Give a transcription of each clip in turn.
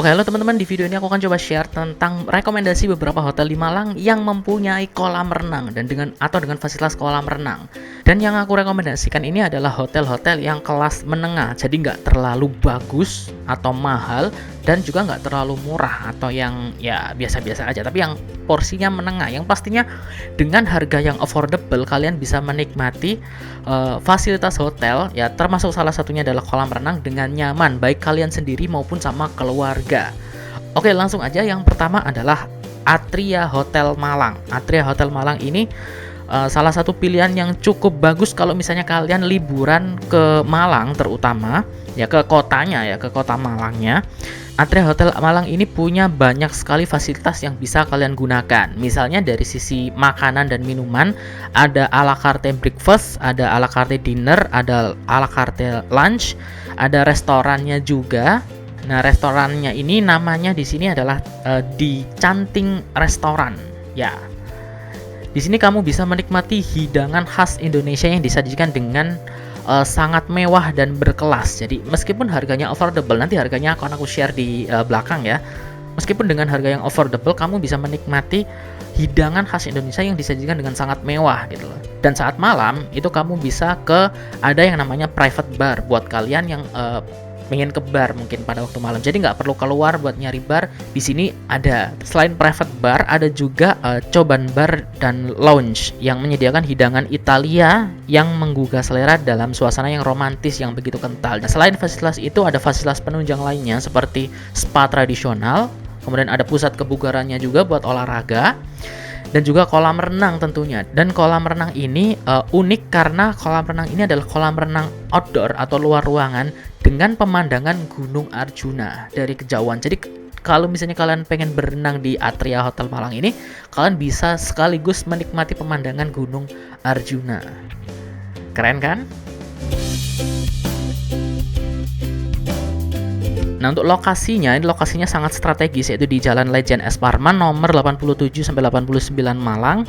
Oke, halo teman-teman, di video ini aku akan coba share tentang rekomendasi beberapa hotel di Malang yang mempunyai kolam renang dan dengan fasilitas kolam renang. Dan yang aku rekomendasikan ini adalah hotel-hotel yang kelas menengah, jadi nggak terlalu bagus atau mahal dan juga nggak terlalu murah atau yang ya biasa-biasa aja, tapi yang porsinya menengah, yang pastinya dengan harga yang affordable kalian bisa menikmati fasilitas hotel ya, termasuk salah satunya adalah kolam renang dengan nyaman baik kalian sendiri maupun sama keluarga. Oke, langsung aja. Yang pertama adalah Atria Hotel Malang. Atria Hotel Malang ini salah satu pilihan yang cukup bagus kalau misalnya kalian liburan ke Malang, terutama ya ke kotanya ya, ke kota Malangnya. Atria Hotel Malang ini punya banyak sekali fasilitas yang bisa kalian gunakan. Misalnya dari sisi makanan dan minuman, ada a la carte breakfast, ada a la carte dinner, ada a la carte lunch, ada restorannya juga. Nah, restorannya ini namanya di sini adalah di Canting Restoran. Ya. Di sini kamu bisa menikmati hidangan khas Indonesia yang disajikan dengan sangat mewah dan berkelas. Jadi meskipun harganya affordable, nanti harganya akan aku share di belakang ya. Meskipun dengan harga yang affordable, kamu bisa menikmati hidangan khas Indonesia yang disajikan dengan sangat mewah gitu loh. Dan saat malam itu kamu bisa ada yang namanya private bar buat kalian yang pengen ke bar mungkin pada waktu malam. Jadi nggak perlu keluar buat nyari bar. Di sini ada. Selain private bar, ada juga Coban Bar dan Lounge yang menyediakan hidangan Italia yang menggugah selera dalam suasana yang romantis yang begitu kental. Nah, selain fasilitas itu ada fasilitas penunjang lainnya seperti spa tradisional, kemudian ada pusat kebugarannya juga buat olahraga, dan juga kolam renang tentunya. Dan kolam renang ini unik karena kolam renang ini adalah kolam renang outdoor atau luar ruangan dengan pemandangan Gunung Arjuna dari kejauhan. Jadi kalau misalnya kalian pengen berenang di Atria Hotel Malang ini, kalian bisa sekaligus menikmati pemandangan Gunung Arjuna. Keren kan? Nah, untuk lokasinya, ini lokasinya sangat strategis, yaitu di Jalan Lejen S. Parman nomor 87 sampai 89 Malang.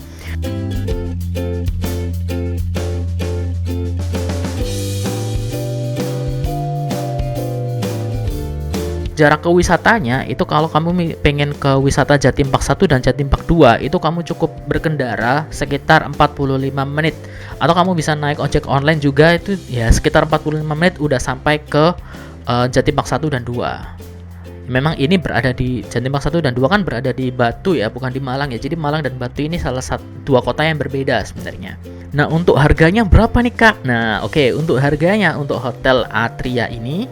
Jarak ke wisatanya itu, kalau kamu pengen ke wisata Jatim Park 1 dan Jatim Park 2, itu kamu cukup berkendara sekitar 45 menit. Atau kamu bisa naik ojek online juga, itu ya sekitar 45 menit udah sampai ke Jatim Park 1 dan 2. Memang ini berada di Jatim Park 1 dan 2 kan berada di Batu ya, bukan di Malang ya. Jadi Malang dan Batu ini salah satu dua kota yang berbeda sebenarnya. Nah, untuk harganya berapa nih, Kak? Nah, oke, untuk harganya untuk Hotel Atria ini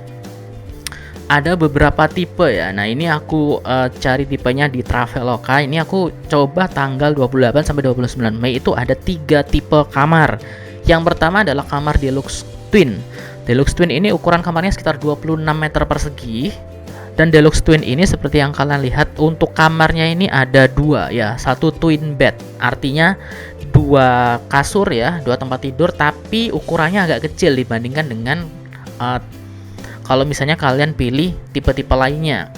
ada beberapa tipe ya. Nah, ini aku cari tipenya di Traveloka. Ini aku coba tanggal 28 sampai 29 Mei itu ada 3 tipe kamar. Yang pertama adalah kamar Deluxe Twin. Deluxe Twin ini ukuran kamarnya sekitar 26 meter persegi. Dan Deluxe Twin ini seperti yang kalian lihat, untuk kamarnya ini ada 2 ya, satu twin bed. Artinya 2 kasur ya, 2 tempat tidur, tapi ukurannya agak kecil dibandingkan dengan kalau misalnya kalian pilih tipe-tipe lainnya.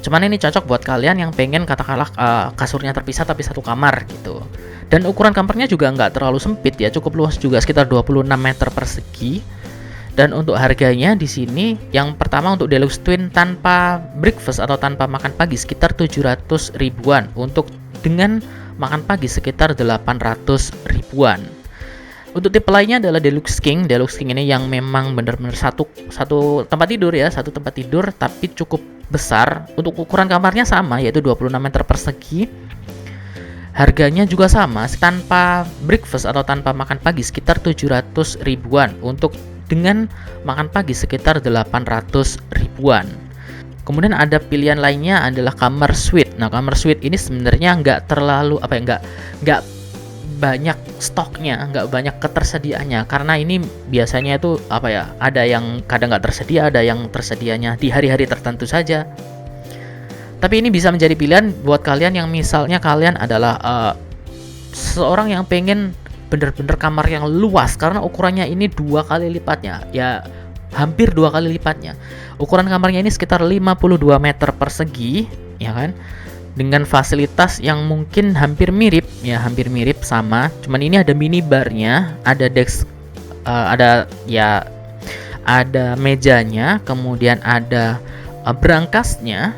Cuman ini cocok buat kalian yang pengen katakanlah kasurnya terpisah tapi satu kamar gitu. Dan ukuran kamarnya juga nggak terlalu sempit ya, cukup luas juga, sekitar 26 meter persegi. Dan untuk harganya di sini, yang pertama untuk Deluxe Twin tanpa breakfast atau tanpa makan pagi sekitar 700 ribuan. Untuk dengan makan pagi sekitar 800 ribuan. Untuk tipe lainnya adalah Deluxe King. Deluxe King ini yang memang benar-benar satu tempat tidur ya, satu tempat tidur tapi cukup besar. Untuk ukuran kamarnya sama, yaitu 26 meter persegi. Harganya juga sama, tanpa breakfast atau tanpa makan pagi sekitar 700 ribuan. Untuk dengan makan pagi sekitar 800 ribuan. Kemudian ada pilihan lainnya adalah kamar suite. Nah, kamar suite ini sebenarnya nggak terlalu nggak banyak stoknya, nggak banyak ketersediaannya, karena ini biasanya itu ada yang kadang nggak tersedia, ada yang tersedianya di hari-hari tertentu saja. Tapi ini bisa menjadi pilihan buat kalian yang misalnya kalian adalah seseorang yang pengen bener-bener kamar yang luas, karena ukurannya ini 2 kali lipatnya ya, hampir 2 kali lipatnya. Ukuran kamarnya ini sekitar 52 meter persegi ya kan, dengan fasilitas yang mungkin hampir mirip sama, cuman ini ada minibarnya, ada desk, ada mejanya, kemudian ada berangkasnya,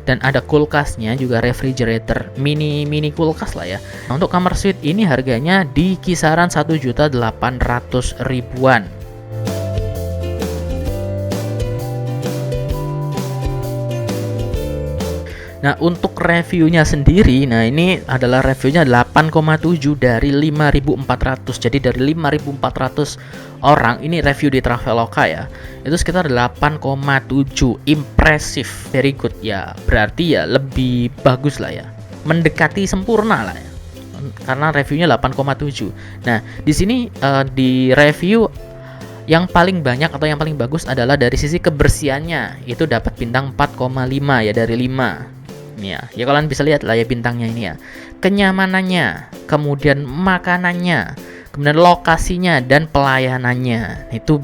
dan ada kulkasnya juga, refrigerator, mini kulkas lah ya. Nah, untuk kamar suite ini harganya di kisaran 1.800.000-an. Nah, untuk reviewnya sendiri, nah ini adalah reviewnya 8,7 dari 5.400. Jadi dari 5.400 orang ini review di Traveloka ya, itu sekitar 8,7. Impressive, very good ya. Berarti ya lebih bagus lah ya, mendekati sempurna lah ya, karena reviewnya 8,7. Nah, di sini di review yang paling banyak atau yang paling bagus adalah dari sisi kebersihannya, itu dapat bintang 4,5 ya dari 5. Ya kalian bisa lihat lah ya bintangnya ini ya. Kenyamanannya, kemudian makanannya, kemudian lokasinya dan pelayanannya. Itu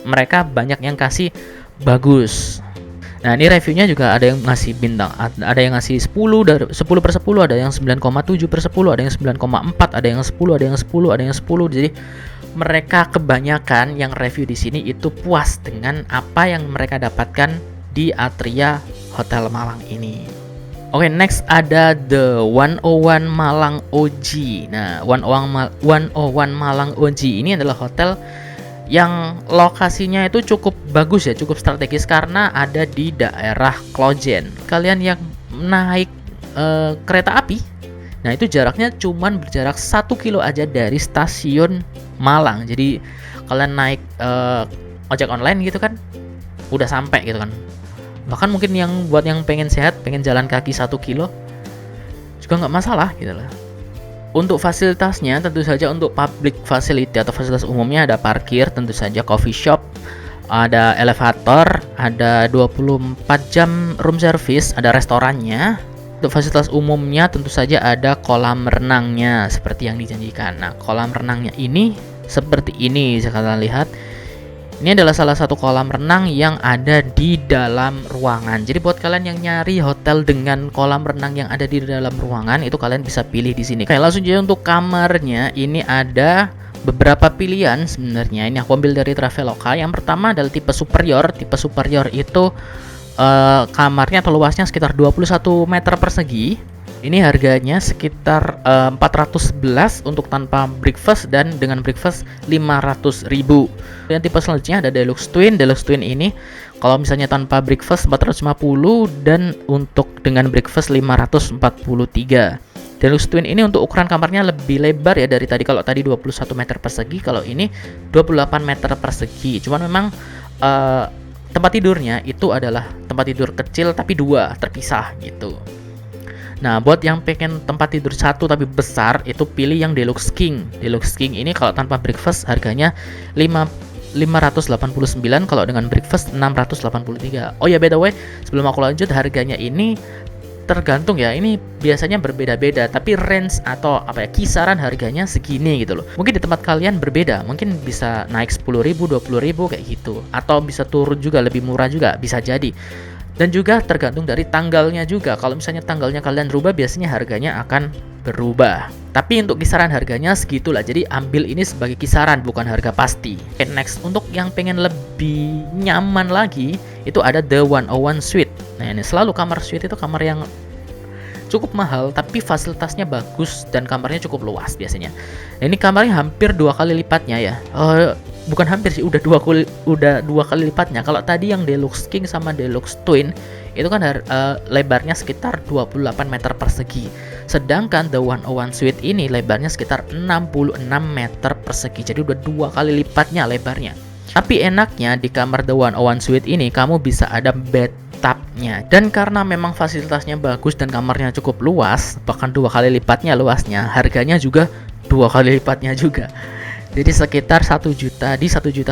mereka banyak yang kasih bagus. Nah, ini reviewnya juga ada yang ngasih bintang, ada yang ngasih 10 dari 10/10, ada yang 9,7/10, ada yang 9,4, ada yang 10, ada yang 10, ada yang 10. Jadi mereka kebanyakan yang review di sini itu puas dengan apa yang mereka dapatkan di Atria Hotel Malang ini. Oke, next ada The 101 Malang OG. Nah, 101 Malang OG ini adalah hotel yang lokasinya itu cukup bagus ya, cukup strategis karena ada di daerah Klojen. Kalian yang naik kereta api, nah itu jaraknya cuman berjarak 1 kilo aja dari stasiun Malang. Jadi kalian naik ojek online gitu kan, udah sampai gitu kan. Bahkan mungkin buat yang pengen sehat, pengen jalan kaki 1 kilo juga nggak masalah gitu lah. Untuk fasilitasnya tentu saja untuk public facility atau fasilitas umumnya ada parkir, tentu saja coffee shop, ada elevator, ada 24 jam room service, ada restorannya. Untuk fasilitas umumnya tentu saja ada kolam renangnya seperti yang dijanjikan. Nah, kolam renangnya ini seperti ini bisa kalian lihat. Ini adalah salah satu kolam renang yang ada di dalam ruangan. Jadi buat kalian yang nyari hotel dengan kolam renang yang ada di dalam ruangan, itu kalian bisa pilih di sini. Oke, langsung aja untuk kamarnya. Ini ada beberapa pilihan sebenarnya. Ini aku ambil dari Traveloka. Yang pertama adalah tipe superior. Tipe superior itu kamarnya atau luasnya sekitar 21 meter persegi. Ini harganya sekitar 411 untuk tanpa breakfast, dan dengan breakfast 500.000. Dan tipe selanjutnya ada Deluxe Twin. Deluxe Twin ini kalau misalnya tanpa breakfast 450 dan untuk dengan breakfast 543. Deluxe Twin ini untuk ukuran kamarnya lebih lebar ya dari tadi. Kalau tadi 21 meter persegi, kalau ini 28 meter persegi. Cuman memang tempat tidurnya itu adalah tempat tidur kecil tapi 2 terpisah gitu. Nah, buat yang pengen tempat tidur 1 tapi besar, itu pilih yang Deluxe King. Deluxe King ini kalau tanpa breakfast harganya 589, kalau dengan breakfast 683. Oh ya, by the way, sebelum aku lanjut, harganya ini tergantung ya. Ini biasanya berbeda-beda, tapi range atau kisaran harganya segini gitu loh. Mungkin di tempat kalian berbeda, mungkin bisa naik 10.000, 20.000 kayak gitu, atau bisa turun juga lebih murah juga, bisa jadi. Dan juga tergantung dari tanggalnya juga. Kalau misalnya tanggalnya kalian rubah, biasanya harganya akan berubah. Tapi untuk kisaran harganya segitulah. Jadi ambil ini sebagai kisaran, bukan harga pasti. Okay, next, untuk yang pengen lebih nyaman lagi, itu ada The 101 Suite. Nah, ini selalu kamar suite itu kamar yang cukup mahal, tapi fasilitasnya bagus dan kamarnya cukup luas biasanya. Nah, ini kamarnya hampir 2 kali lipatnya ya. Bukan hampir sih, udah dua kali lipatnya. Kalau tadi yang Deluxe King sama Deluxe Twin itu kan lebarnya sekitar 28 meter persegi. Sedangkan The 101 Suite ini lebarnya sekitar 66 meter persegi. Jadi udah 2 kali lipatnya lebarnya. Tapi enaknya di kamar The 101 Suite ini kamu bisa ada bathtubnya. Dan karena memang fasilitasnya bagus dan kamarnya cukup luas, bahkan 2 kali lipatnya luasnya, harganya juga 2 kali lipatnya juga. Jadi sekitar 1 juta di 1.134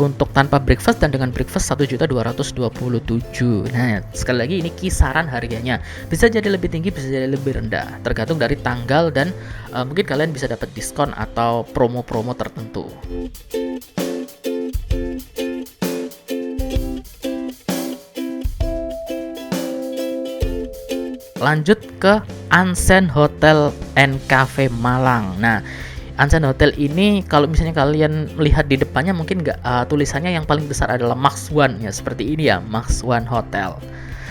untuk tanpa breakfast, dan dengan breakfast 1.227. Nah, sekali lagi ini kisaran harganya. Bisa jadi lebih tinggi, bisa jadi lebih rendah, tergantung dari tanggal dan mungkin kalian bisa dapat diskon atau promo-promo tertentu. Lanjut ke Ansen Hotel and Cafe Malang. Nah, Ansen Hotel ini kalau misalnya kalian melihat di depannya mungkin tulisannya yang paling besar adalah Max One ya, seperti ini ya, Max One Hotel.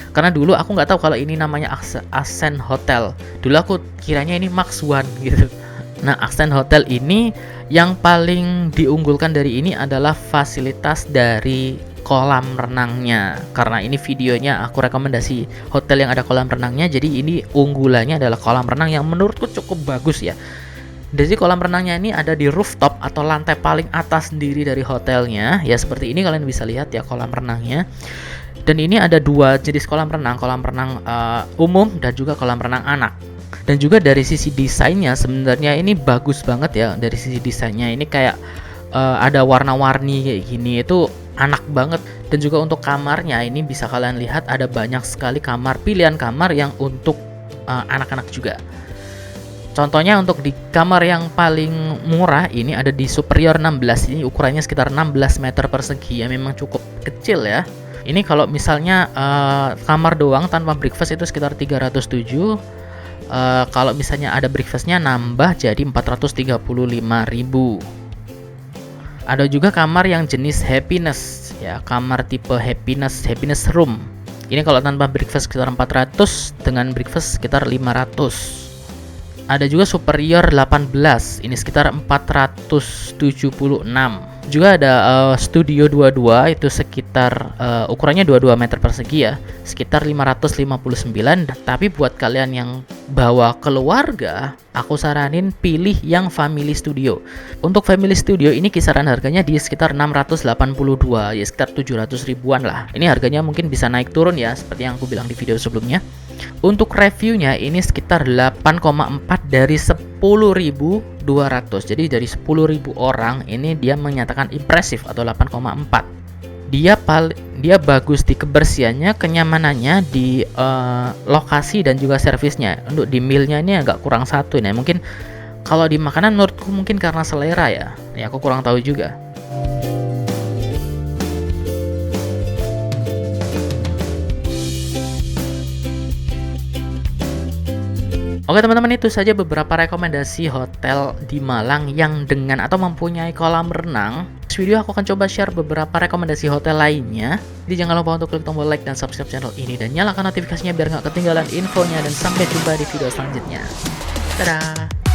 Karena dulu aku nggak tahu kalau ini namanya Accent Hotel. Dulu aku kiranya ini Max One gitu. Nah, Accent Hotel ini yang paling diunggulkan dari ini adalah fasilitas dari kolam renangnya. Karena ini videonya aku rekomendasi hotel yang ada kolam renangnya, jadi ini unggulannya adalah kolam renang yang menurutku cukup bagus ya. Jadi kolam renangnya ini ada di rooftop atau lantai paling atas sendiri dari hotelnya. Ya seperti ini kalian bisa lihat ya kolam renangnya. Dan ini ada dua jenis kolam renang umum dan juga kolam renang anak. Dan juga dari sisi desainnya sebenarnya ini bagus banget ya. Dari sisi desainnya ini kayak ada warna-warni kayak gini, itu anak banget. Dan juga untuk kamarnya ini bisa kalian lihat ada banyak sekali pilihan kamar yang untuk anak-anak juga. Contohnya untuk di kamar yang paling murah ini ada di Superior 16, ini ukurannya sekitar 16 meter persegi ya, memang cukup kecil ya. Ini kalau misalnya kamar doang tanpa breakfast itu sekitar 307. Kalau misalnya ada breakfastnya nambah jadi 435.000. Ada juga kamar yang jenis happiness ya, kamar tipe happiness room. Ini kalau tanpa breakfast sekitar 400, dengan breakfast sekitar 500. Ada juga Superior 18, ini sekitar 476. Juga ada Studio 22, itu sekitar ukurannya 22 meter persegi ya, sekitar 559. Tapi buat kalian yang bawa keluarga, aku saranin pilih yang Family Studio. Untuk Family Studio ini kisaran harganya di sekitar 682, ya sekitar 700 ribuan lah. Ini harganya mungkin bisa naik turun ya, seperti yang aku bilang di video sebelumnya. Untuk reviewnya ini sekitar 8,4 dari 10.200. Jadi dari 10.000 orang ini dia menyatakan impresif atau 8,4. Dia bagus di kebersihannya, kenyamanannya, di lokasi dan juga servisnya. Untuk di mealnya ini agak kurang satu nih. Mungkin kalau di makanan menurutku mungkin karena selera ya. Ya aku kurang tahu juga. Oke teman-teman, itu saja beberapa rekomendasi hotel di Malang yang dengan atau mempunyai kolam renang. Di video aku akan coba share beberapa rekomendasi hotel lainnya. Jadi jangan lupa untuk klik tombol like dan subscribe channel ini dan nyalakan notifikasinya biar nggak ketinggalan infonya, dan sampai jumpa di video selanjutnya. Dadah!